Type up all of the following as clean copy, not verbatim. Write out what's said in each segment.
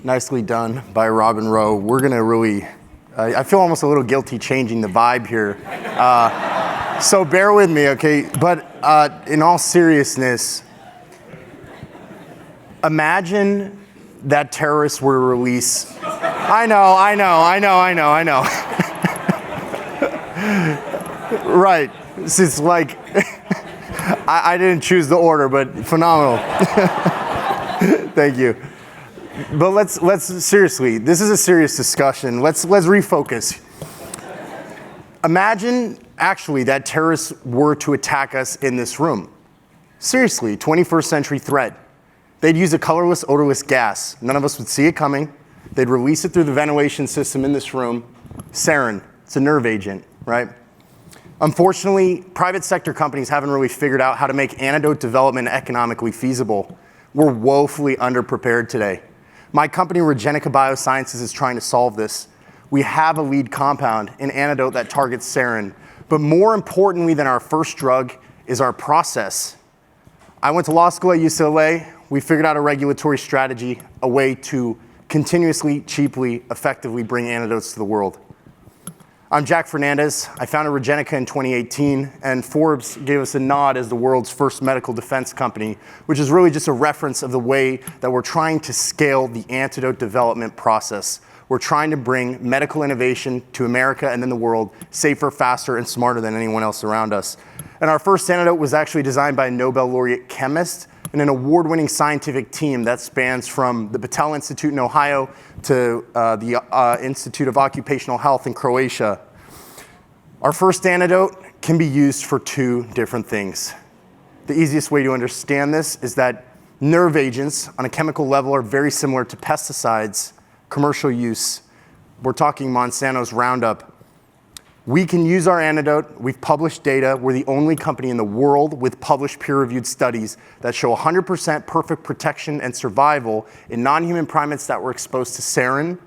Nicely done by Robin Rowe. We're going to really, I feel almost a little guilty changing the vibe here. So bear with me, okay? But in all seriousness, imagine that terrorists were to release. I know. Right. It's like, I didn't choose the order, but phenomenal. Thank you. But let's seriously, this is a serious discussion. Let's refocus. Imagine actually that terrorists were to attack us in this room. Seriously, 21st century threat. They'd use a colorless, odorless gas. None of us would see it coming. They'd release it through the ventilation system in this room. Sarin, it's a nerve agent, right? Unfortunately, private sector companies haven't really figured out how to make antidote development economically feasible. We're woefully underprepared today. My company, Regenica Bioscience, is trying to solve this. We have a lead compound, an antidote that targets sarin. But more importantly than our first drug is our process. I went to law school at UCLA. We figured out a regulatory strategy, a way to continuously, cheaply, effectively bring antidotes to the world. I'm Jack Fernandez. I founded Regenica in 2018, and Forbes gave us a nod as the world's first medical defense company, which is really just a reference of the way that we're trying to scale the antidote development process. We're trying to bring medical innovation to America and then the world safer, faster, and smarter than anyone else around us. And our first antidote was actually designed by a Nobel laureate chemist and an award-winning scientific team that spans from the Battelle Institute in Ohio to the Institute of Occupational Health in Croatia. Our first antidote can be used for two different things. The easiest way to understand this is that nerve agents on a chemical level are very similar to pesticides, commercial use. We're talking Monsanto's Roundup. We can use our antidote. We've published data. We're the only company in the world with published peer-reviewed studies that show 100% perfect protection and survival in non-human primates that were exposed to sarin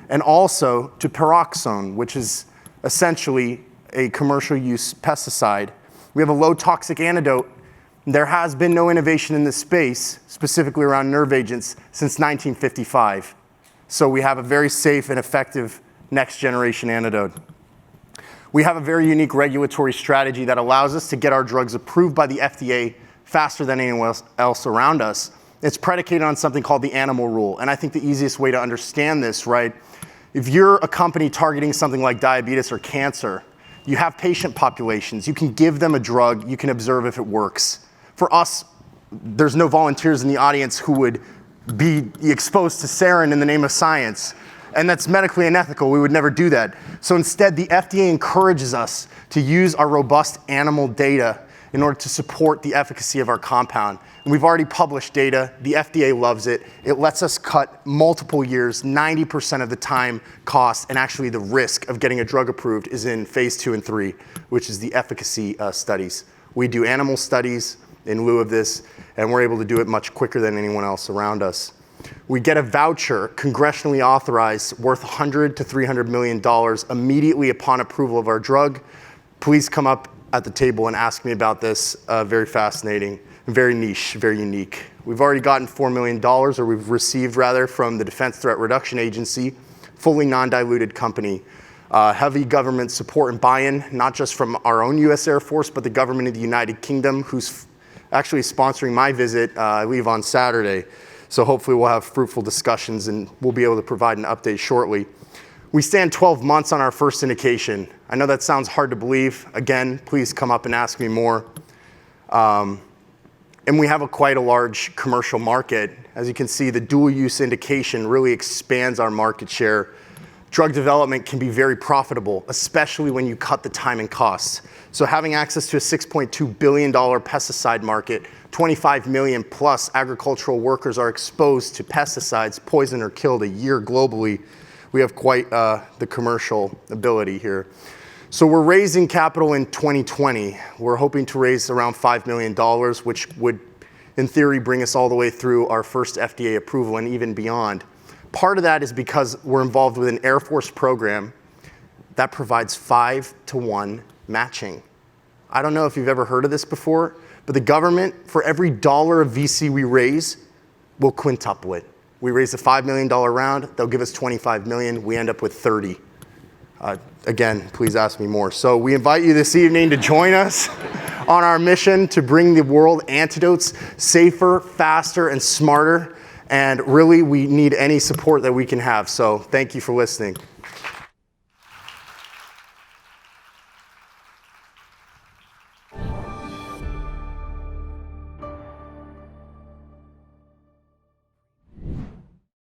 and also to pyroxone, which is essentially a commercial use pesticide. We have a low toxic antidote. There has been no innovation in this space, specifically around nerve agents, since 1955. So we have a very safe and effective next generation antidote. We have a very unique regulatory strategy that allows us to get our drugs approved by the FDA faster than anyone else around us. It's predicated on something called the animal rule. And I think the easiest way to understand this, right, if you're a company targeting something like diabetes or cancer, you have patient populations. You can give them a drug. You can observe if it works. For us, there's no volunteers in the audience who would be exposed to sarin in the name of science. And that's medically unethical. We would never do that. So instead, the FDA encourages us to use our robust animal data in order to support the efficacy of our compound. And we've already published data. The FDA loves it. It lets us cut multiple years, 90% of the time cost, and actually the risk of getting a drug approved is in phase 2 and 3, which is the efficacy studies. We do animal studies in lieu of this, and we're able to do it much quicker than anyone else around us. We get a voucher, congressionally authorized, worth $100 to $300 million immediately upon approval of our drug. Please come up at the table and ask me about this. Very fascinating, very niche, very unique. We've already gotten $4 million, or we've received rather, from the Defense Threat Reduction Agency, fully non-diluted company. Heavy government support and buy-in, not just from our own US Air Force, but the government of the United Kingdom, who's actually sponsoring my visit, I leave on Saturday. So hopefully we'll have fruitful discussions and we'll be able to provide an update shortly. We stand 12 months on our first indication. I know that sounds hard to believe. Again, please come up and ask me more. And we have quite a large commercial market. As you can see, the dual use indication really expands our market share. Drug development can be very profitable, especially when you cut the time and costs. So having access to a $6.2 billion pesticide market, 25 million plus agricultural workers are exposed to pesticides, poisoned or killed a year globally. We have quite the commercial ability here. So we're raising capital in 2020. We're hoping to raise around $5 million, which would, in theory, bring us all the way through our first FDA approval and even beyond. Part of that is because we're involved with an Air Force program that provides 5-to-1 matching. I don't know if you've ever heard of this before, but the government, for every dollar of VC we raise, will quintuple it. We raised a $5 million round. They'll give us $25 million. We end up with 30. Again, please ask me more. So we invite you this evening to join us on our mission to bring the world antidotes safer, faster, and smarter. And really, we need any support that we can have. So thank you for listening.